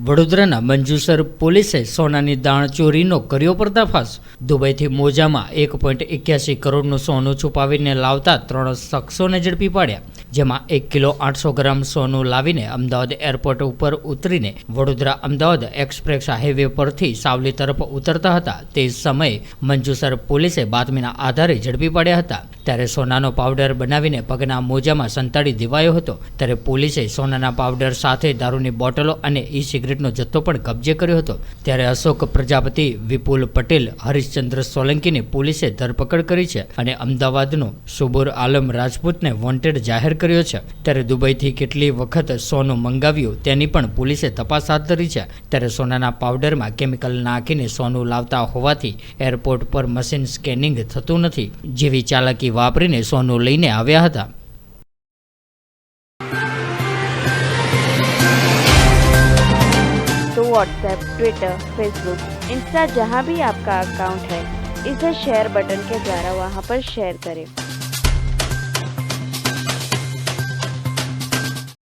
વડોદરાના મંજુસર પોલીસે સોનાની દાણચોરીનો કર્યો પર્દાફાશ। દુબઈથી મોજામાં 1.81 કરોડનું સોનું છુપાવીને લાવતા 3 શખ્સોને ઝડપી પાડ્યા, જેમાં 1 કિલો 800 ગ્રામ સોનું લાવીને અમદાવાદ એરપોર્ટ ઉપર ઉતરીને વડોદરા અમદાવાદ એક્સપ્રેસ હાઈવે પરથી સાવલી તરફ ઉતરતા હતા। તે સમયે મંજુસર પોલીસે બાતમીના આધારે ઝડપી પાડ્યા હતા। ત્યારે સોનાનો પાવડર બનાવીને પગના મોજામાં સંતાડી દેવાયો હતો। ત્યારે પોલીસે સોનાના પાવડર સાથે દારૂની બોટલો અને સિગરેટનો જથ્થો પણ કબજે કર્યો હતો। ત્યારે અશોક પ્રજાપતિ, વિપુલ પટેલ, હરીશચંદ્ર સોલંકીની પોલીસે ધરપકડ કરી છે અને અમદાવાદનો સુબુર આલમ રાજપૂતને વોન્ટેડ જાહેર કર્યો છે। ત્યારે દુબઈથી કેટલી વખત સોનું મંગાવ્યું તેની પણ પોલીસે તપાસ હાથ ધરી છે। ત્યારે સોનાના પાવડરમાં કેમિકલ નાખીને સોનું લાવતા હોવાથી એરપોર્ટ પર મશીન સ્કેનિંગ થતું નથી, જેવી ચાલાકી વાપરીને સોનું લઈને આવ્યા હતા। तो व्हाट्सएप, ट्विटर, फेसबुक, इंस्टा जहाँ भी आपका अकाउंट है, इसे शेयर बटन के द्वारा वहाँ पर शेयर करें।